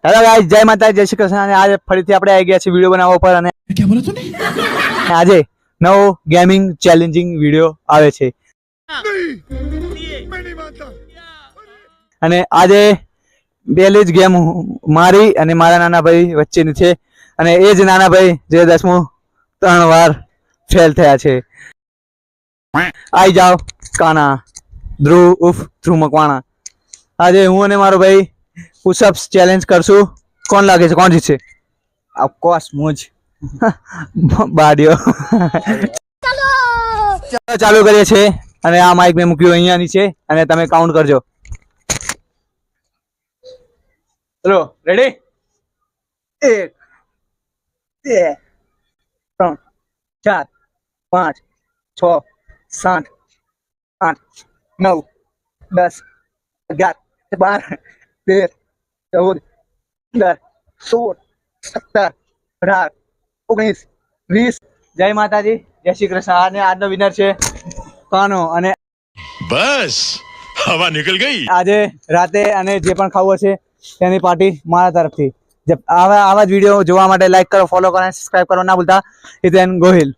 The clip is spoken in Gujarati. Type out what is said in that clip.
હેલો ગાઈસ, જય માતા, જય શ્રી કૃષ્ણ. અને આજે ફરીથી આપણે આવી ગયા છીએ વિડીયો બનાવવા પર. અને क्या बोला तूने? આજે નવો ગેમિંગ ચેલેન્જિંગ વિડીયો આવે છે. અને આજે પહેલી જ ગેમ મારી અને મારા નાના ભાઈ વચ્ચેની છે. અને એ જ નાના ભાઈ જે 10મું 3 વાર ફેલ થયા છે. આઈ જાઓ કાના ધ્રુવ ઉફ ધ્રુવ મકવાણા. આજે હું અને મારો ભાઈ પુશઅપ્સ ચેલેન્જ કરશું. કોણ લાગે છે કોણ જીતશે? ઓફકોર્સ મુજ બાડિયો. ચલો ચાલુ કરીએ છીએ. અને આ માઇક મેં મૂક્યું અહીંયા નીચે અને તમે કાઉન્ટ કરજો. ચલો રેડી? 1 2 3 4 5 6 7 8 9 10 11 12 13 14 15 16 17 18 19 20. જય માતાજી, જય શ્રી કૃષ્ણ. અને આજનો વિનર છે કાનો. અને बस हवा निकल गई. આજે રાતે અને જે પણ ખાવું હશે તેની પાર્ટી મારા તરફથી. આવા જ વિડીયો જોવા માટે લાઈક કરો, ફોલો કરો અને સબસ્ક્રાઇબ કરો ના ભૂલતા. હિતેન ગોહિલ.